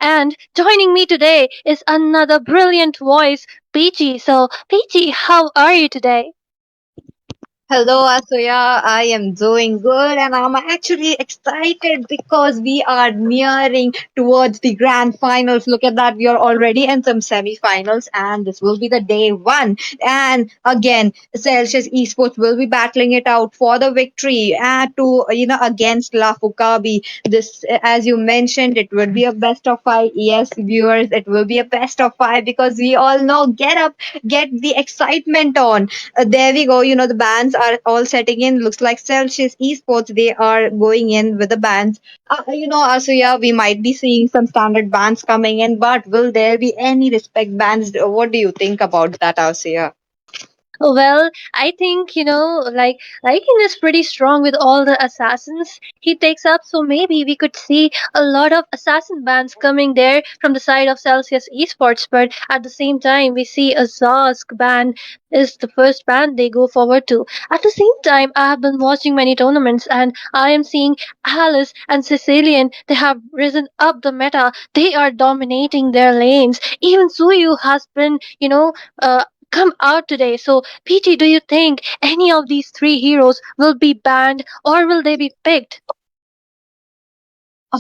And joining me today is another brilliant voice, Peachy. So, Peachy, how are you today? Hello, Asuya. I am doing good and I'm actually excited because we are nearing towards the grand finals. Look at that. We are already in some semi-finals and this will be the day one. And again, Celcius Esports will be battling it out for the victory against Lafu Kabi. This, as you mentioned, it will be a best of five. Yes, viewers, it will be a best of five because we all know get up, get the excitement on. There we go. The bands are all setting in. Looks like Celcius Esports, they are going in with the bands. Asuya, we might be seeing some standard bands coming in, but will there be any respect bands? What do you think about that, Asuya? Well, I think, Lycan is pretty strong with all the assassins he takes up, so maybe we could see a lot of assassin bands coming there from the side of Celsius Esports, but at the same time, we see a Zosk band is the first band they go forward to. At the same time, I have been watching many tournaments and I am seeing Alice and Sicilian, they have risen up the meta. They are dominating their lanes. Even Suyu has been, come out today. So, PT, do you think any of these three heroes will be banned or will they be picked?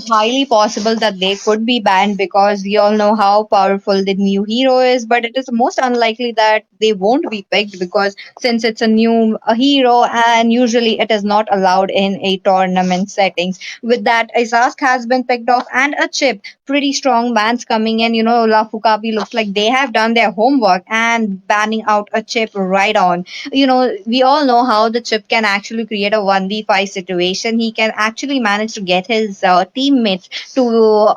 Highly possible that they could be banned because we all know how powerful the new hero is, but it is most unlikely that they won't be picked because since it's a new hero and usually it is not allowed in a tournament settings. With that, Isask has been picked off and a chip. Pretty strong bans coming in. Lafu Kabi looks like they have done their homework and banning out a chip right on. We all know how the chip can actually create a 1v5 situation. He can actually manage to get his teammates to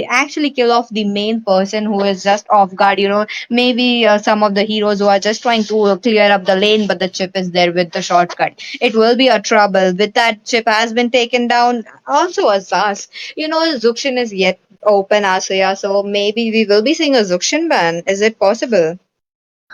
actually kill off the main person who is just off guard. Maybe some of the heroes who are just trying to clear up the lane, but the chip is there with the shortcut. It will be a trouble. With that, chip has been taken down. Also, a Zas. Zukshin is yet open, Asuya, so maybe we will be seeing a Zukshin ban. Is it possible?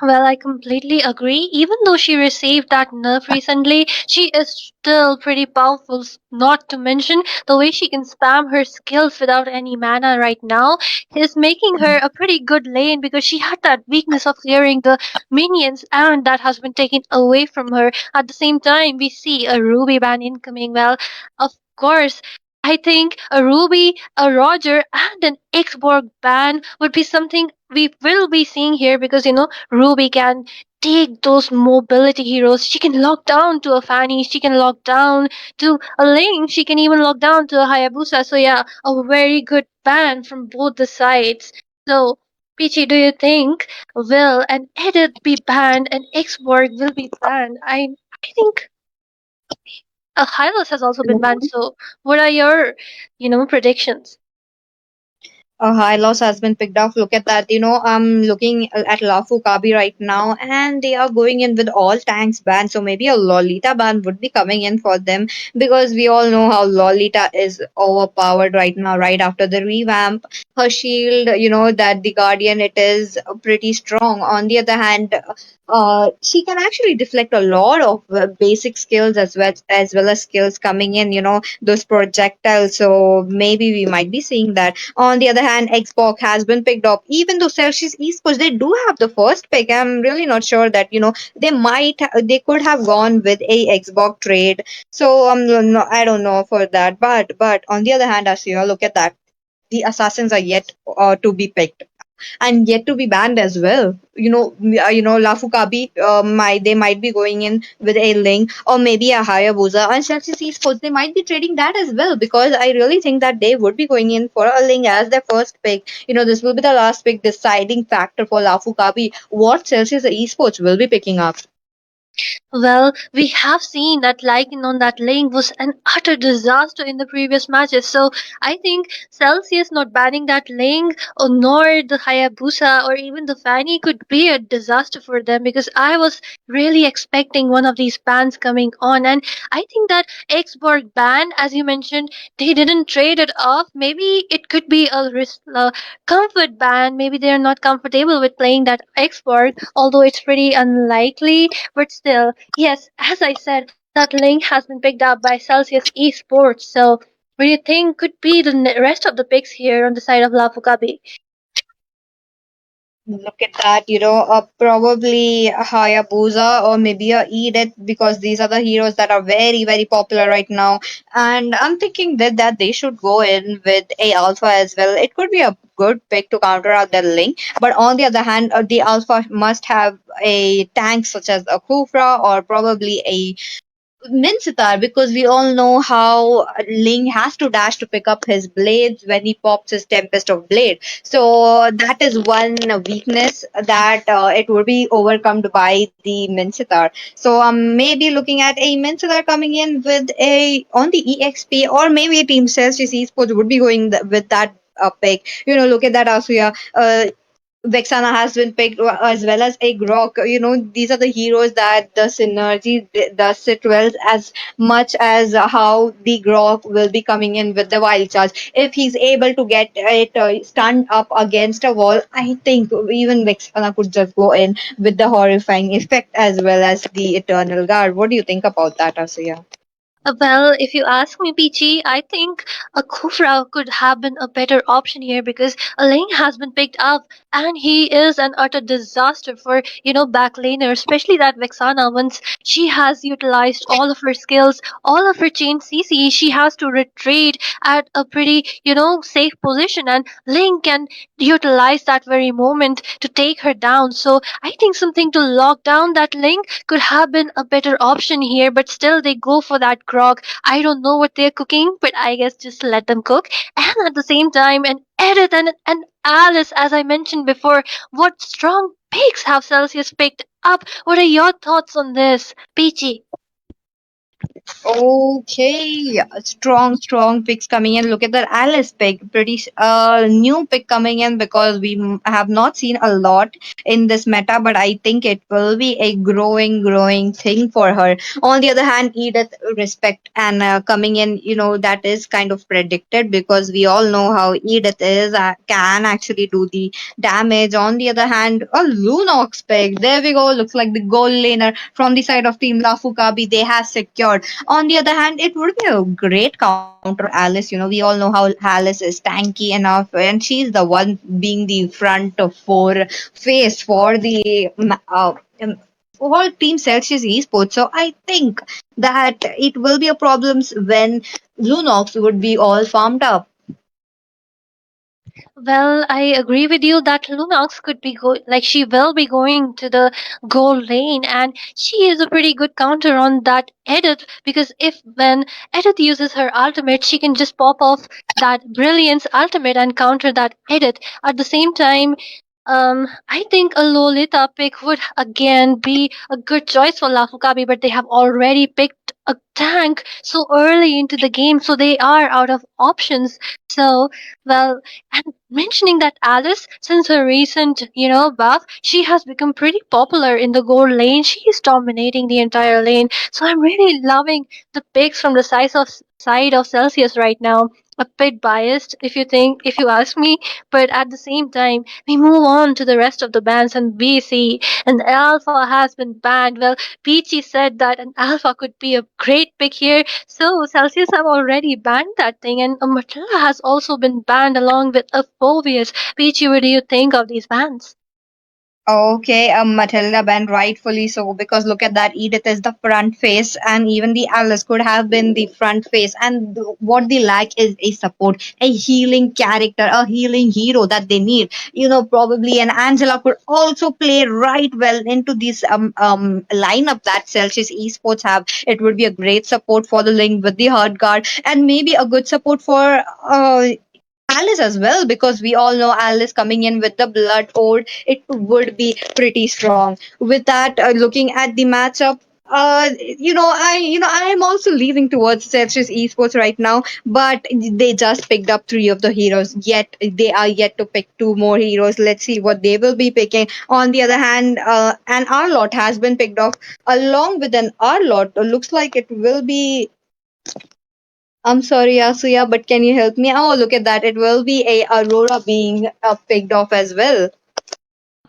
Well, I completely agree. Even though she received that nerf recently, she is still pretty powerful. Not to mention the way she can spam her skills without any mana right now is making her a pretty good lane because she had that weakness of clearing the minions and that has been taken away from her. At the same time, we see a Ruby ban incoming. Well, of course, I think a Ruby, a Roger, and an Xborg ban would be something we will be seeing here because Ruby can take those mobility heroes. She can lock down to a Fanny. She can lock down to a Link. She can even lock down to a Hayabusa. So yeah, a very good ban from both the sides. So Peachy, do you think will an edit be banned and Xborg will be banned? I think Hylos has also been banned. So what are your predictions? A high loss has been picked off. Look at that. I'm looking at Lafu Kabi right now, and they are going in with all tanks banned. So maybe a Lolita ban would be coming in for them because we all know how Lolita is overpowered right now, right after the revamp. Her shield, that the Guardian, it is pretty strong. On the other hand, she can actually deflect a lot of basic skills as well as skills coming in. Those projectiles. So maybe we might be seeing that. On the other hand, Xbox has been picked up. Even though Celsius Esports, they do have the first pick. I'm really not sure that they could have gone with a Xbox trade. So no, I don't know for that. But on the other hand, as you look at that, the assassins are yet to be picked and yet to be banned as well. Lafu Kabi, they might be going in with a link or maybe a higher Hayabusa and Celsius Esports. They might be trading that as well because I really think that they would be going in for a link as their first pick. This will be the last pick, deciding factor for Lafu Kabi. What Celsius Esports will be picking up. Well, we have seen that Lycan on that lane was an utter disaster in the previous matches. So I think Celsius not banning that lane or nor the Hayabusa or even the Fanny could be a disaster for them because I was really expecting one of these bans coming on. And I think that Xborg ban, as you mentioned, they didn't trade it off. Maybe it could be a comfort ban. Maybe they're not comfortable with playing that Xborg, although it's pretty unlikely. But still, yes, as I said, that link has been picked up by Celcius Esports. So What do you think could be the rest of the picks here on the side of Lafu Kabi? Look at that, probably a Hayabusa or maybe a Edith, because these are the heroes that are very, very popular right now. And I'm thinking that they should go in with a Alpha as well. It could be a good pick to counter out the Link. But on the other hand, the Alpha must have a tank such as a Kufra or probably a Minsitar, because we all know how Ling has to dash to pick up his blades when he pops his Tempest of Blade. So that is one weakness that it would be overcome by the Minsitar. So maybe looking at a Minsitar coming in with a on the EXP, or maybe Team Celsius Esports would be going with that pick. Look at that Asuya. Vexana has been picked as well as a Grok. These are the heroes that the synergy does sit well, as much as how the Grok will be coming in with the wild charge. If he's able to get it stunned up against a wall, I think even Vexana could just go in with the horrifying effect as well as the Eternal Guard. What do you think about that, Asuya? Well, if you ask me, Peachy, I think a Kufra could have been a better option here because a Ling has been picked up and he is an utter disaster for, back laner, especially that Vexana. Once she has utilized all of her skills, all of her chain CC, she has to retreat at a pretty, safe position and Ling can utilize that very moment to take her down. So I think something to lock down that Ling could have been a better option here, but still they go for that grog. I don't know what they're cooking, but I guess just let them cook. And at the same time, and Edith and Alice, as I mentioned before, what strong picks have Celsius picked up? What are your thoughts on this, Peachy? Okay, strong picks coming in. Look at that Alice pick, pretty new pick coming in, because we have not seen a lot in this meta, but I think it will be a growing thing for her. On the other hand, Edith respect and coming in, that is kind of predicted, because we all know how Edith is can actually do the damage. On the other hand, a Lunox pick. There we go. Looks like the goal laner from the side of Team Lafu Kabi they have secured. On the other hand, it would be a great counter Alice. We all know how Alice is tanky enough, and she's the one being the front for face for the whole team Celsius Esports. So I think that it will be a problem when Lunox would be all farmed up. Well, I agree with you that Lunox could be like she will be going to the goal lane, and she is a pretty good counter on that Edith because if when Edith uses her ultimate, she can just pop off that Brilliance ultimate and counter that Edith. At the same time, I think a Lolita pick would again be a good choice for Lafukabi, but they have already picked a tank so early into the game, so they are out of options. So, well, and mentioning that Alice, since her recent, buff, she has become pretty popular in the gold lane. She is dominating the entire lane. So I'm really loving the picks from the side of Celsius right now. A bit biased, if you ask me, but at the same time, we move on to the rest of the bans and we see an alpha has been banned. Well, Peachy said that an alpha could be a great pick here, so Celsius have already banned that thing, and a Matilla has also been banned along with a Phobius. Peachy, what do you think of these bans? Okay, Matilda banned rightfully so, because look at that. Edith is the front face, and even the Alice could have been the front face. And what they lack is a support, a healing character, a healing hero that they need. Probably an Angela could also play right well into this lineup that Celsius Esports have. It would be a great support for the Link with the Hard Guard, and maybe a good support for Alice as well, because we all know Alice coming in with the blood ode, it would be pretty strong. With that, looking at the matchup, I am also leaning towards Celsius Esports right now, but they just picked up three of the heroes. Yet they are yet to pick two more heroes. Let's see what they will be picking. On the other hand, an Arlot has been picked off along with an Arlot. Looks like it will be. I'm sorry, Asuya, but can you help me? Oh, look at that. It will be a Aurora being picked off as well.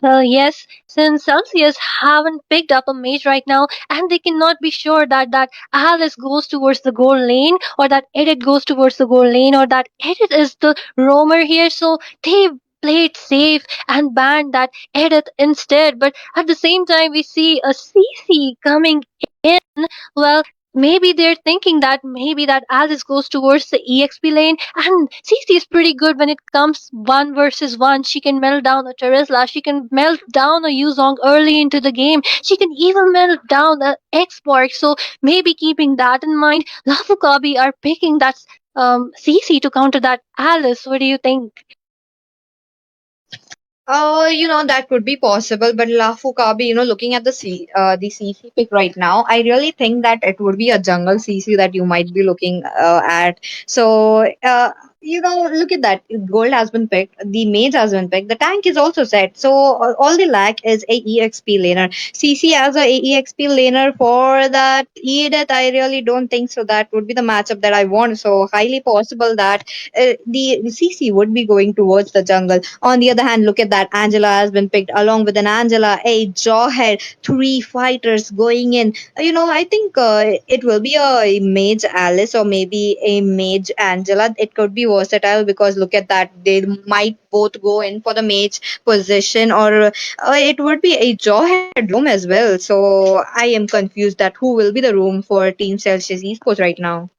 Well, yes, since Celsius haven't picked up a mage right now, and they cannot be sure that Alice goes towards the goal lane, or that Edit goes towards the goal lane, or that Edit is the roamer here, so they played safe and banned that Edit instead. But at the same time, we see a CC coming in. Well, maybe they're thinking that maybe that Alice goes towards the EXP lane, and CC is pretty good when it comes one versus one. She can melt down a Teresla, she can melt down a Yuzong early into the game, she can even melt down a X-Borg. So maybe keeping that in mind, Lafu Kabi are picking that CC to counter that Alice. What do you think? That could be possible, but Lafu Kabi, looking at the CC pick right now, I really think that it would be a jungle CC that you might be looking at. So, look at that. Gold has been picked, the mage has been picked, the tank is also set. So, all they lack is a EXP laner. CC as a EXP laner for that Edith, I really don't think so. That would be the matchup that I want. So, highly possible that the CC would be going towards the jungle. On the other hand, look at that. Angela has been picked along with an Angela, a Jawhead, three fighters going in. I think it will be a mage Alice or maybe a mage Angela. It could be versatile because look at that. They might both go in for the mage position, or it would be a Jawhead room as well. So I am confused that who will be the room for Team Celsius Esports right now.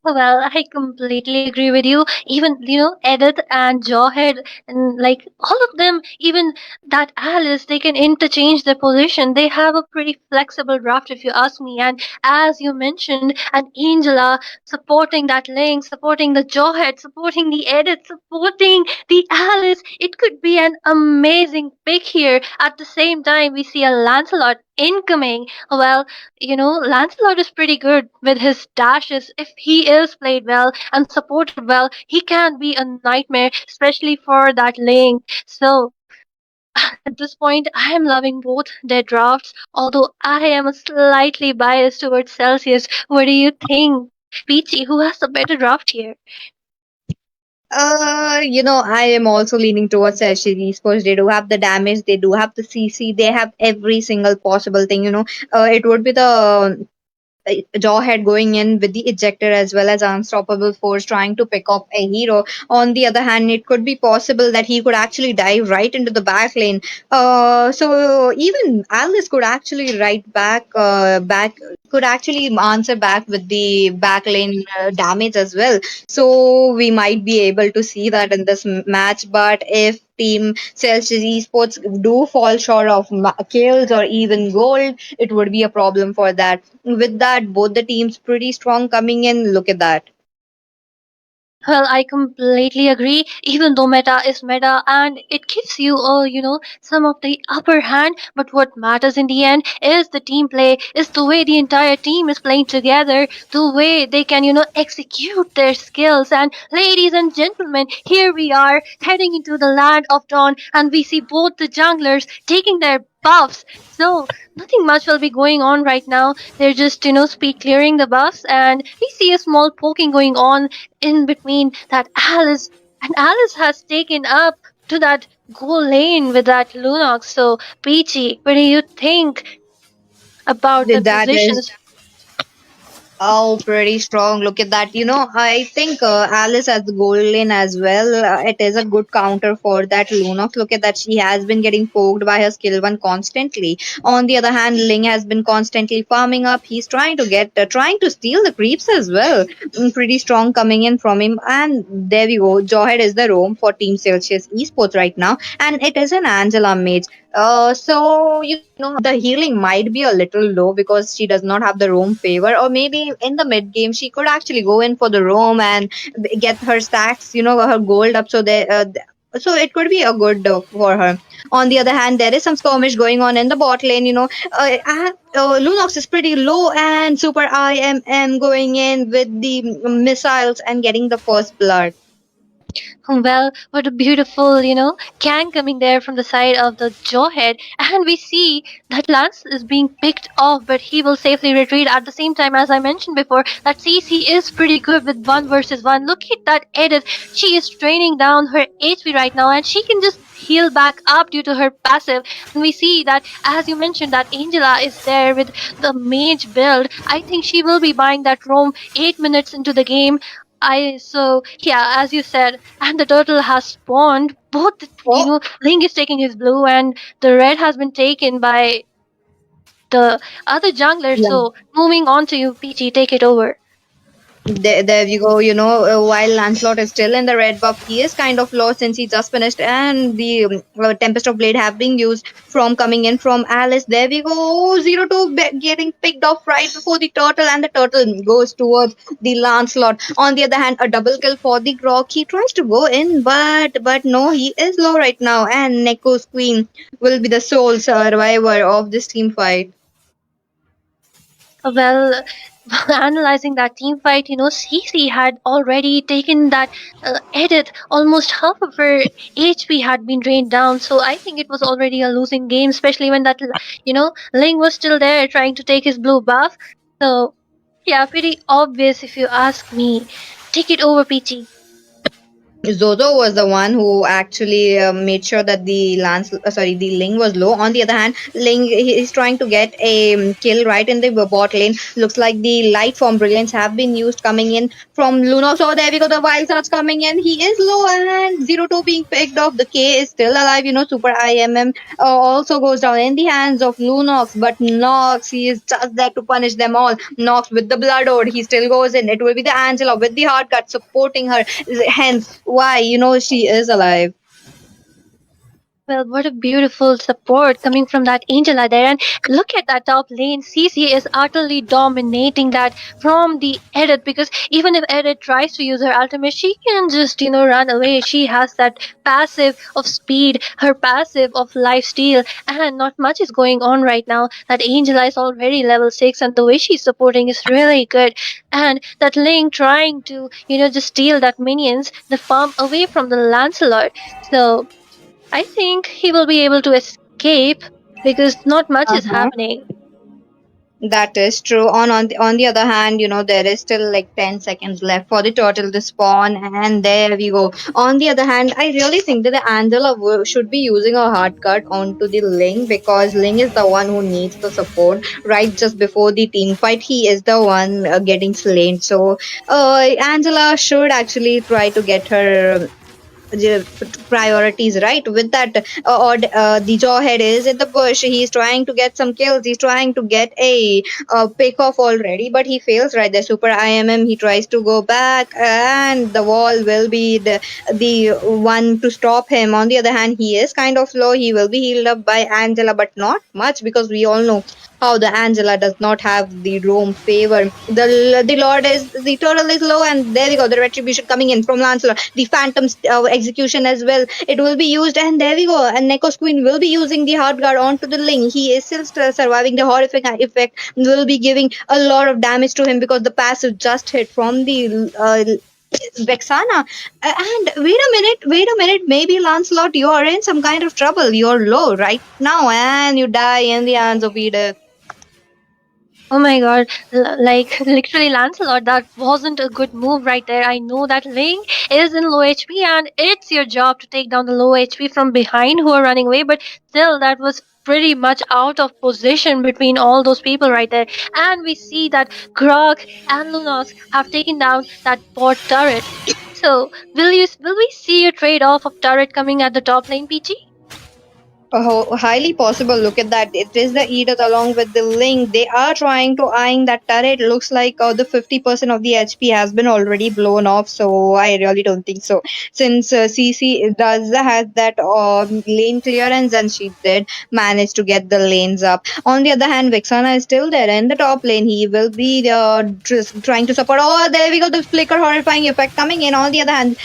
Well, I completely agree with you. Even, Edith and Jawhead, and like all of them, even that Alice, they can interchange their position. They have a pretty flexible draft, if you ask me. And as you mentioned, and Angela supporting that Link, supporting the Jawhead, supporting the Edith, supporting the Alice. It could be an amazing pick here. At the same time, we see a Lancelot incoming. Well, Lancelot is pretty good with his dashes. If he is played well and supported well, he can be a nightmare, especially for that lane. So at this point, I am loving both their drafts, although I am slightly biased towards Celsius. What do you think? Peachy, who has the better draft here? I am also leaning towards Celsius Esports. They do have the damage, they do have the CC, they have every single possible thing. It would be the Jawhead going in with the ejector as well as unstoppable force trying to pick up a hero. On the other hand, it could be possible that he could actually dive right into the back lane. So even Alice could actually back could actually answer back with the back lane damage as well. So we might be able to see that in this match. But if Team Celsius Esports do fall short of kills or even gold, it would be a problem for that. With that, both the teams pretty strong coming in. Look at that. Well, I completely agree. Even though meta is meta and it gives you, some of the upper hand, but what matters in the end is the team play, is the way the entire team is playing together, the way they can, execute their skills. And ladies and gentlemen, here we are heading into the land of dawn, and we see both the junglers taking their buffs. So nothing much will be going on right now. They're just, speed clearing the buffs, and we see a small poking going on in between that Alice, and Alice has taken up to that goal lane with that Lunox. So, Peachy, what do you think about the That is positions? Oh, pretty strong. Look at that. I think Alice has the gold lane as well. It is a good counter for that Lunox. Look at that. She has been getting poked by her skill one constantly. On the other hand, Ling has been constantly farming up. He's trying to steal the creeps as well. Pretty strong coming in from him. And there we go. Jawhead is the roam for Team Celsius Esports right now. And it is an Angela mage. So the healing might be a little low because she does not have the roam favor, or maybe in the mid game she could actually go in for the roam and get her stacks, her gold up. So it could be a good for her. On the other hand, there is some skirmish going on in the bot lane. Lunox is pretty low, and Super IMM going in with the missiles and getting the first blood. Well, what a beautiful, can coming there from the side of the Jawhead, and we see that Lance is being picked off, but he will safely retreat. At the same time, as I mentioned before, that CC is pretty good with one versus one. Look at that Edith; she is draining down her HP right now, and she can just heal back up due to her passive. And we see that, as you mentioned, that Angela is there with the mage build. I think she will be buying that roam 8 minutes into the game. I so yeah, as you said, and the turtle has spawned. Both, Oh, Link is taking his blue, and the red has been taken by the other jungler. yeah. So moving on to you, Peachy, take it over. There you go. While Lancelot is still in the red buff, he is kind of low since he just finished, and the Tempest of Blade have been used from coming in from Alice. There we go. 0-2 getting picked off right before the turtle, and the turtle goes towards the Lancelot. On the other hand, a double kill for the Grok. He tries to go in, but no, he is low right now, and Neko's Queen will be the sole survivor of this team fight. Well, analyzing that team fight, Cece had already taken that edit. Almost half of her HP had been drained down. So I think it was already a losing game, especially when Ling was still there trying to take his blue buff. So, yeah, pretty obvious if you ask me. Take it over, Peachy. Zozo was the one who actually made sure that the Ling was low. On the other hand, Ling is trying to get a kill right in the bot lane. Looks like the light from Brilliance have been used coming in from Luno. So there we go. The wild starts coming in. He is low and 0-2 being picked off. The K is still alive. Super IMM also goes down in the hands of Lunox. But Nox, he is just there to punish them all. Nox with the Blood Ode, he still goes in. It will be the Angela with the hard cut supporting her. Hence, why she is alive. Well, what a beautiful support coming from that Angela there. And look at that top lane. CC is utterly dominating that from the edit, because even if edit tries to use her ultimate, she can just, run away. She has that passive of speed, her passive of life steal, and not much is going on right now. That Angela is already level 6, and the way she's supporting is really good. And that Link trying to, just steal that minions, the farm away from the Lancelot. So I think he will be able to escape because not much is Uh-huh. happening. That is true. On the other hand, there is still like 10 seconds left for the turtle to spawn, and there we go. On the other hand, I really think that the Angela should be using a hard cut onto the Ling, because Ling is the one who needs the support. Right just before the team fight, he is the one getting slain. So, Angela should actually try to get her the priorities right with that or the jawhead is in the bush. He's trying to get some kills, he's trying to get a pick off already, but he fails right there. Super IMM, he tries to go back, and the wall will be the one to stop him. On the other hand, he is kind of low, he will be healed up by Angela, but not much, because we all know how the Angela does not have the roam favor. The Lord is the turtle is low, and there we go. The retribution coming in from Lancelot. The Phantom's execution as well. It will be used, and there we go. And Neko's Queen will be using the hard guard onto the Ling. He is still surviving the horrific effect. Will be giving a lot of damage to him because the passive just hit from the Vexana. And wait a minute, maybe Lancelot, you are in some kind of trouble. You're low right now, and you die in the hands of Edith. Oh my god, like literally Lancelot, that wasn't a good move right there. I know that Ling is in low HP, and it's your job to take down the low HP from behind who are running away, but still, that was pretty much out of position between all those people right there. And we see that Grog and Lunox have taken down that bot turret. So, will we see a trade off of turret coming at the top lane, Peachy? Highly possible. Look at that. It is the Edith along with the Link. They are trying to eyeing that turret. Looks like the 50% of the HP has been already blown off. So I really don't think so. Since CC does has that lane clearance, and she did manage to get the lanes up. On the other hand, Vixana is still there in the top lane. He will be trying to support. Oh, there we go. The flicker horrifying effect coming in. On the other hand,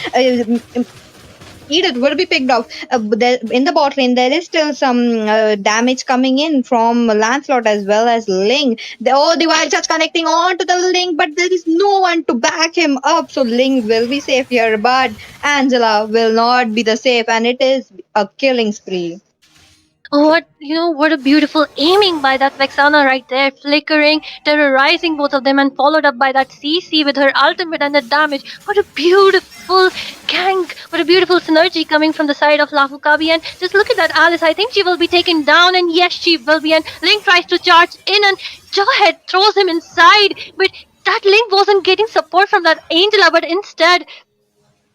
Edith will be picked off. In the bot lane, there is still some damage coming in from Lancelot as well as Ling. The wild touch connecting on to the Ling, but there is no one to back him up. So Ling will be safe here, but Angela will not be the safe, and it is a killing spree. What a beautiful aiming by that Vexana right there, flickering, terrorizing both of them, and followed up by that CC with her ultimate and the damage. What a beautiful gank! What a beautiful synergy coming from the side of Lafu Kabi. And just look at that Alice. I think she will be taken down, and yes, she will be. And Link tries to charge in, and Jawhead throws him inside, but that Link wasn't getting support from that Angela, but instead,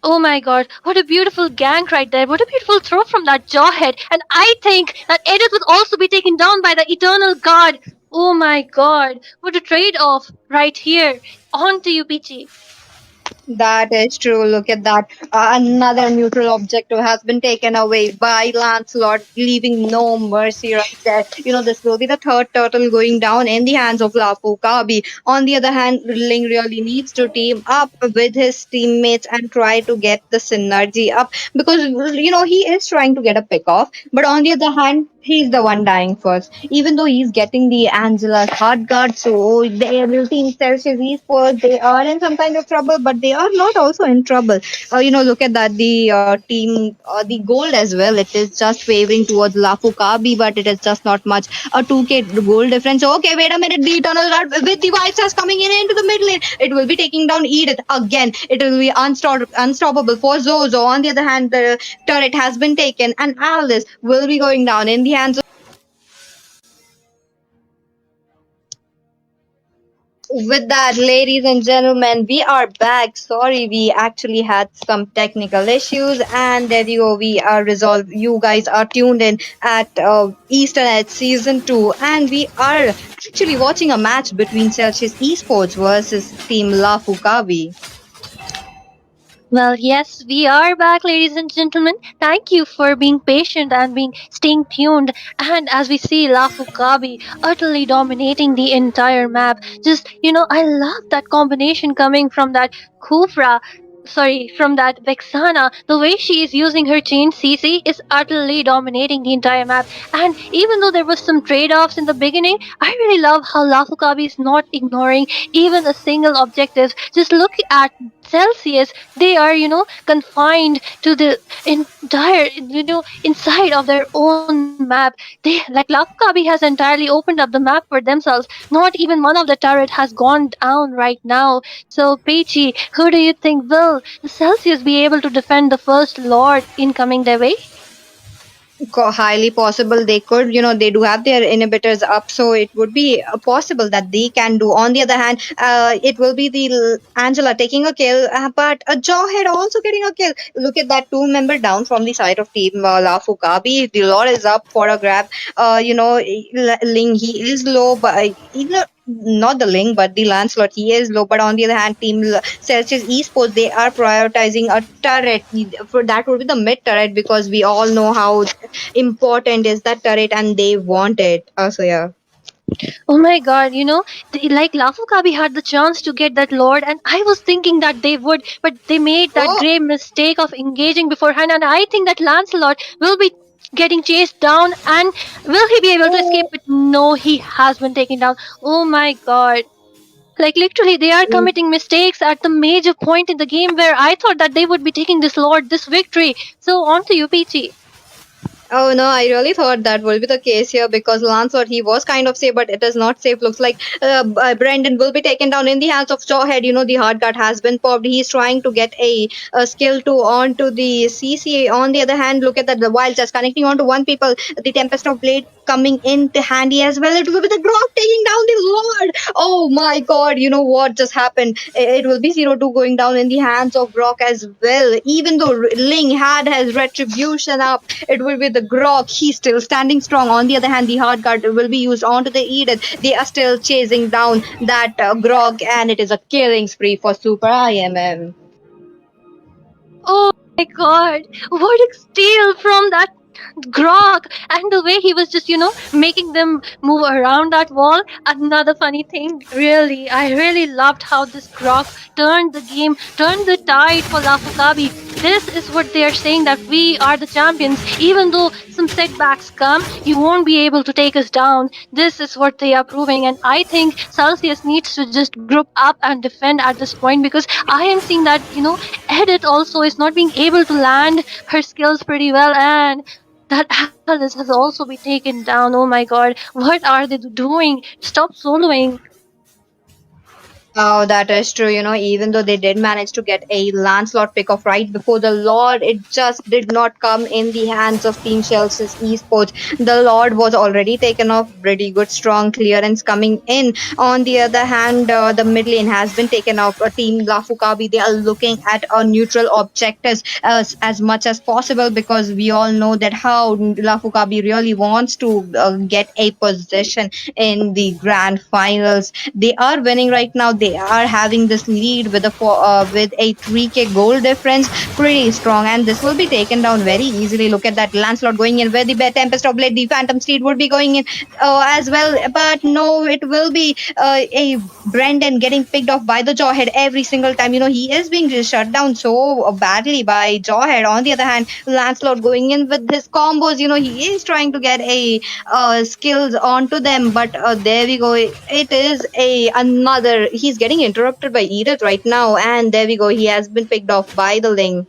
oh my god, what a beautiful gank right there. What a beautiful throw from that Jawhead. And I think that Edith would also be taken down by the Eternal Guard. Oh my god, what a trade off right here. On to you, Peachy. That is true. Look at that. Another neutral objective has been taken away by Lancelot, leaving no mercy right there. This will be the third turtle going down in the hands of Lafu Kabi. On the other hand, Ling really needs to team up with his teammates and try to get the synergy up because, he is trying to get a pick off. But on the other hand, he's the one dying first. Even though he's getting the Angela's hard guard, so they will team Celcius Esports. They are in some kind of trouble, but they are not also in trouble. Look at that. The team, the gold as well. It is just favoring towards Lafu Kabi, but it is just not much. A 2K gold difference. Okay, wait a minute. The Eternal Guard with the White Stars coming in into the mid lane. It will be taking down Edith again. It will be unstoppable for Zozo. On the other hand, the turret has been taken, and Alice will be going down in the hands of. With that, ladies and gentlemen, we are back. Sorry, we actually had some technical issues, and there you go. We are resolved. You guys are tuned in at Eastern at season 2, and we are actually watching a match between Celcius Esports versus Team Lafu Kabi. Well, yes, we are back, ladies and gentlemen. Thank you for being patient and being staying tuned. And as we see Lafu Kabi utterly dominating the entire map, I love that combination coming from that Kufra. Sorry, from that Vexana, the way she is using her chain CC is utterly dominating the entire map. And even though there was some trade-offs in the beginning, I really love how Lafu Kabi is not ignoring even a single objective. Just look at Celsius. They are, confined to the entire, inside of their own map. They, like Lafu Kabi has entirely opened up the map for themselves. Not even one of the turret has gone down right now. So, Peachy, who do you think will Celsius be able to defend the first Lord in coming their way? Highly possible they could. They do have their inhibitors up, so it would be possible that they can do. On the other hand, it will be the Angela taking a kill, but a Jawhead also getting a kill. Look at that, two member down from the side of team Lafu Kabi. The Lord is up for a grab. Ling, he is low, but even not the Ling, but the Lancelot, he is low. But on the other hand, team Celsius Esports, they are prioritizing a turret. For that would be the mid turret, because we all know how important is that turret, and they want it. So yeah. Oh my god, like Lafu Kabi had the chance to get that Lord, and I was thinking that they would, but they made that Oh, grave mistake of engaging beforehand, and I think that Lancelot will be getting chased down, and will he be able to escape? oh. But no, he has been taken down. Oh my god. Like literally, they are committing mistakes at the major point in the game where I thought that they would be taking this Lord, this victory. So on to you, Peachy. Oh no, I really thought that would be the case here, because Lancelot, he was kind of safe, but it is not safe. Looks like Brendan will be taken down in the hands of Jawhead. The hard guard has been popped. He's trying to get a skill to onto the CCA. On the other hand, look at that, the wild just connecting onto one people. The Tempest of Blade coming into handy as well. It will be the Grok taking down the Lord. Oh my god, what just happened? It will be 0-2 going down in the hands of Grok as well. Even though Ling had his retribution up, it will be the Grok. He's still standing strong. On the other hand, the hard guard will be used onto the Edith. They are still chasing down that Grok, and it is a killing spree for Super IMM. Oh my god, what a steal from that Grog, and the way he was just, making them move around that wall. Another funny thing, really, I really loved how this Grog turned the game, turned the tide for Lafukabi. This is what they are saying, that we are the champions. Even though some setbacks come, you won't be able to take us down. This is what they are proving, and I think Celsius needs to just group up and defend at this point, because I am seeing that, Edith also is not being able to land her skills pretty well, and that Alice has also been taken down. Oh my god, what are they doing? Stop soloing. Oh, that is true. Even though they did manage to get a Lancelot pickoff right before the Lord, it just did not come in the hands of Team Celcius Esports. The Lord was already taken off. Pretty good, strong clearance coming in. On the other hand, the mid lane has been taken off. Team Lafu Kabi, they are looking at neutral objectives as much as possible, because we all know that how Lafu Kabi really wants to get a position in the grand finals. They are winning right now. They are having this lead with a 3K goal difference, pretty strong, and this will be taken down very easily. Look at that Lancelot going in where the Tempest of Blade, the Phantom Steed would be going in as well, but no, it will be a Brendan getting picked off by the Jawhead every single time. He is being shut down so badly by Jawhead. On the other hand, Lancelot going in with his combos. He is trying to get a skills onto them, but there we go. It is a another. He's getting interrupted by Edith right now, and there we go. He has been picked off by the Ling.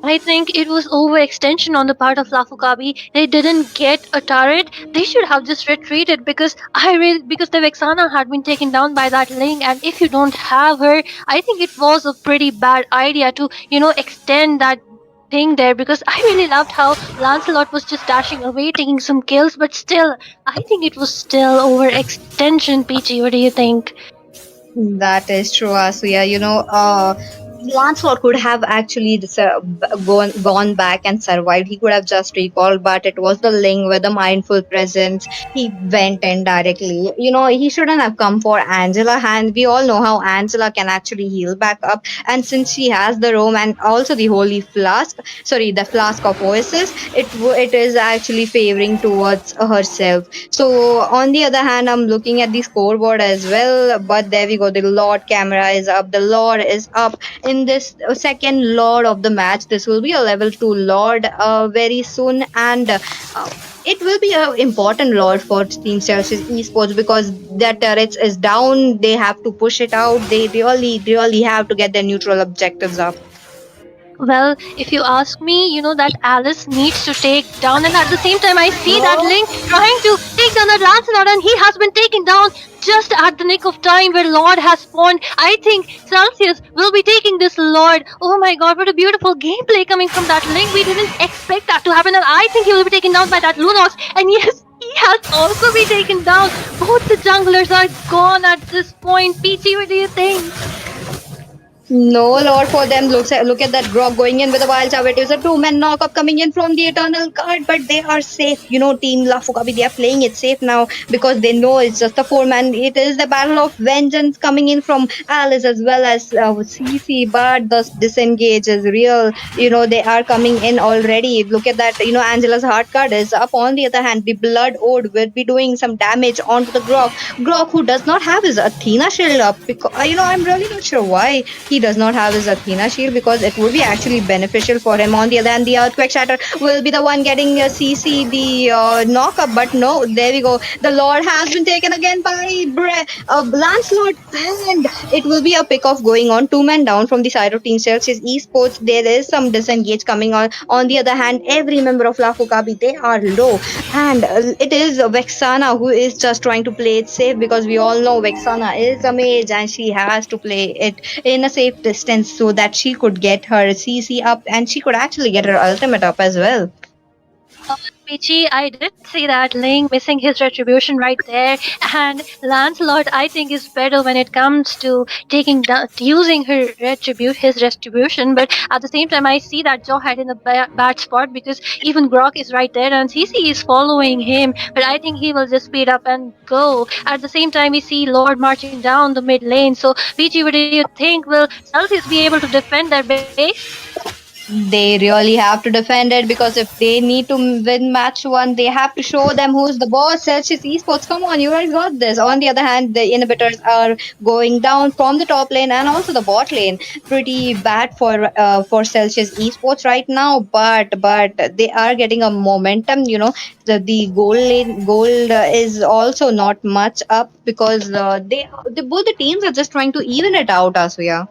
I think it was overextension on the part of Lafukabi. They didn't get a turret. They should have just retreated because the Vexana had been taken down by that Ling, and if you don't have her, I think it was a pretty bad idea to extend that thing there, because I really loved how Lancelot was just dashing away, taking some kills, but still, I think it was still overextension. PG, what do you think? That is true, Asuya. Lancelot could have actually gone back and survived. He could have just recalled, but it was the Ling with the mindful presence. He went in directly. He shouldn't have come for Angela. And we all know how Angela can actually heal back up. And since she has the Rome and also the Holy Flask, sorry, the Flask of Oasis, it is actually favoring towards herself. So on the other hand, I'm looking at the scoreboard as well. But there we go. The Lord camera is up. The Lord is up in this second Lord of the match. This will be a level 2 Lord very soon, and it will be an important Lord for Team Celsius Esports, because their turrets is down. They have to push it out. They really have to get their neutral objectives up. Well, if you ask me, that Alice needs to take down, and at the same time, I see that Link trying to take down that Lancelot, and he has been taken down just at the nick of time where Lord has spawned. I think Celsius will be taking this Lord. Oh my god, what a beautiful gameplay coming from that Link. We didn't expect that to happen, and I think he will be taken down by that Lunos, and yes, he has also been taken down. Both the junglers are gone at this point. Peachy, what do you think? No Lord for them. Look at that Grog going in with a wild shower. It is a two-man knock-up coming in from the Eternal Guard, but they are safe. Team Lafukabi, they are playing it safe now because they know it's just a four-man. It is the battle of vengeance coming in from Alice as well as CC, but the disengage is real. They are coming in already. Look at that. Angela's heart card is up. On the other hand, the Blood Ode will be doing some damage onto the Grog. Grog, who does not have his Athena shield up, because I'm really not sure why he does not have his Athena shield, because it would be actually beneficial for him. On the other hand, the Earthquake Shatter will be the one getting CC the knockup, but no, there we go. The Lord has been taken again by Lancelot, and it will be a pick off going on. Two men down from the side of Team Celsius Esports. There is some disengage coming on. On the other hand, every member of Lafu Kabi, they are low, and it is Vexana who is just trying to play it safe, because we all know Vexana is a mage and she has to play it in a safe distance so that she could get her CC up and she could actually get her ultimate up as well. Peachy, I did see that Ling missing his retribution right there, and Lancelot, I think, is better when it comes to taking down, using his retribution. But at the same time, I see that Joe had in a bad spot, because even Grok is right there and CC is following him. But I think he will just speed up and go. At the same time, we see Lord marching down the mid lane. So, Peachy, what do you think? Will Celsius be able to defend their base? They really have to defend it, because if they need to win match one, they have to show them who's the boss. Celsius Esports, come on, you guys got this. On the other hand, the inhibitors are going down from the top lane and also the bot lane. Pretty bad for Celsius Esports right now, but they are getting a momentum. The gold is also not much up, because they both the teams are just trying to even it out, Asuya.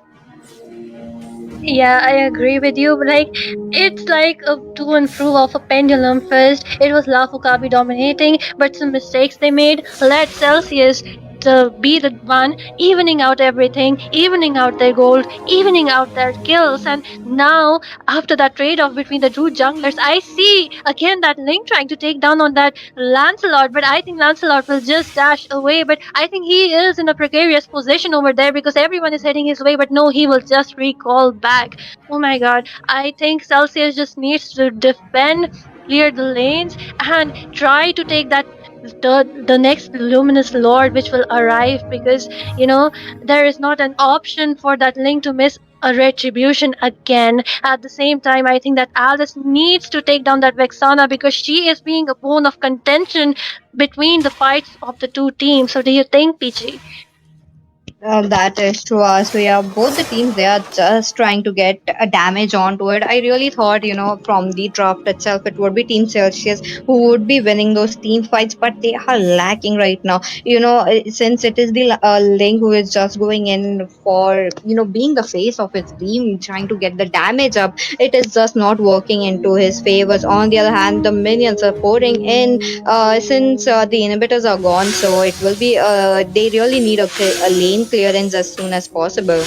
Yeah, I agree with you. But like, it's like a to and fro of a pendulum. First, it was Lafu Kabi dominating, but some mistakes they made led Celsius to be the one evening out everything, evening out their gold, evening out their kills. And now, after that trade-off between the two junglers, I see again that Link trying to take down on that Lancelot. But I think Lancelot will just dash away. But I think he is in a precarious position over there because everyone is heading his way. But no, he will just recall back. Oh my god. I think Celsius just needs to defend, clear the lanes, and try to take that the next luminous lord which will arrive, because there is not an option for that Link to miss a retribution again. At the same time, I think that Alice needs to take down that Vexana because she is being a bone of contention between the fights of the two teams. So do you think, PG? That is true. So yeah, both the teams they are just trying to get a damage onto it. I really thought, from the draft itself, it would be Team Celsius who would be winning those team fights, but they are lacking right now. Since it is the Link who is just going in for being the face of his team, trying to get the damage up. It is just not working into his favors. On the other hand, the minions are pouring in since the inhibitors are gone, so it will be they really need a lane clearance as soon as possible.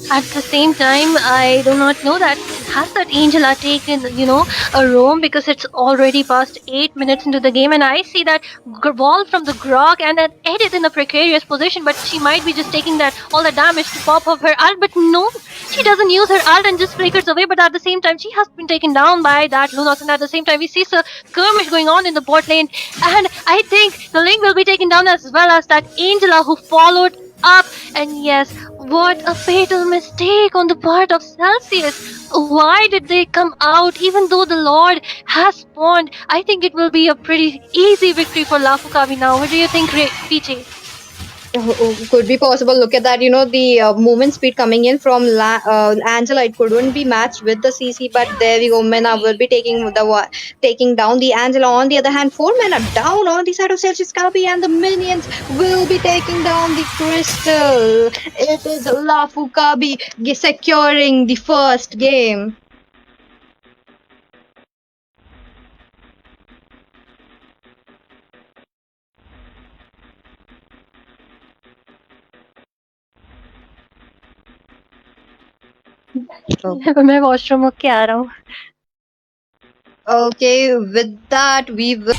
At the same time, I do not know that has that Angela taken, a roam, because it's already past 8 minutes into the game, and I see that ball from the Grog and then Edith in a precarious position, but she might be just taking that all the damage to pop up her ult, but no, she doesn't use her ult and just flickers away. But at the same time, she has been taken down by that Lunox, and at the same time, we see a skirmish going on in the bot lane, and I think the Link will be taken down as well as that Angela who followed up. And yes, what a fatal mistake on the part of Celsius. Why did they come out even though the Lord has spawned? I think it will be a pretty easy victory for Lafu Kabi now. What do you think, PJ? Could be possible. Look at that. The movement speed coming in from Angela. It couldn't be matched with the CC, but there we go. Mena will be taking down the Angela. On the other hand, 4 men are down on the side of Celsius Kabi, and the minions will be taking down the crystal. It is Lafu Kabi securing the first game. मैं washroom होके आ रहा हूँ. Okay, with that, we will.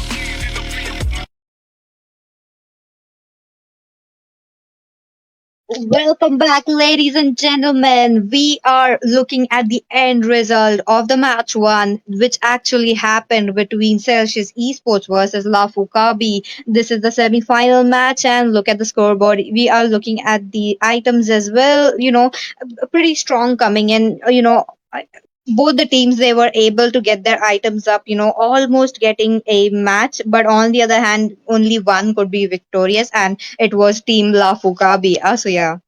Welcome back, ladies and gentlemen. We are looking at the end result of the match one, which actually happened between Celcius Esports versus Lafu Kabi. This is the semi-final match, and look at the scoreboard. We are looking at the items as well. Pretty strong coming in. Both the teams they were able to get their items up, almost getting a match, but on the other hand only one could be victorious, and it was team La Fukabi. So yeah.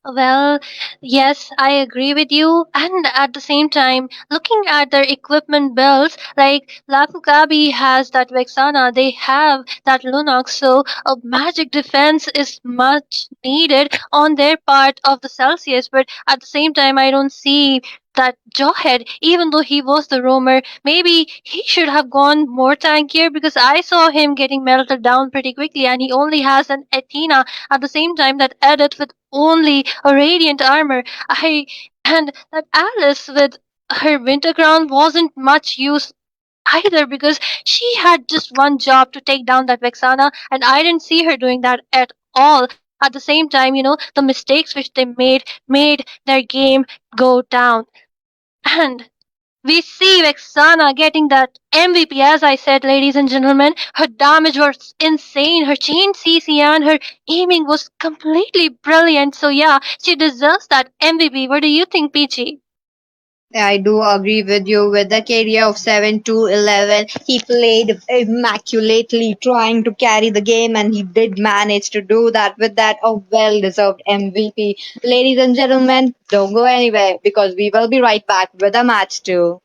Well, yes, I agree with you. And at the same time, looking at their equipment builds, like Lafu Kabi has that Vexana, they have that Lunox, so a magic defense is much needed on their part of the Celsius. But at the same time, I don't see that Jawhead, even though he was the roamer, maybe he should have gone more tankier, because I saw him getting melted down pretty quickly, and he only has an Athena at the same time that Edith with only a radiant armor. I and that Alice with her winter crown wasn't much use either, because she had just one job to take down that Vexana, and I didn't see her doing that at all. At the same time, the mistakes which they made their game go down. And we see Vexana getting that MVP, as I said, ladies and gentlemen. Her damage was insane. Her chain CC and her aiming was completely brilliant. So, yeah, she deserves that MVP. What do you think, Peachy? I do agree with you. With the career of 7 to 11, he played immaculately, trying to carry the game, and he did manage to do that. With that, a well deserved MVP. Ladies and gentlemen, don't go anywhere because we will be right back with a match 2.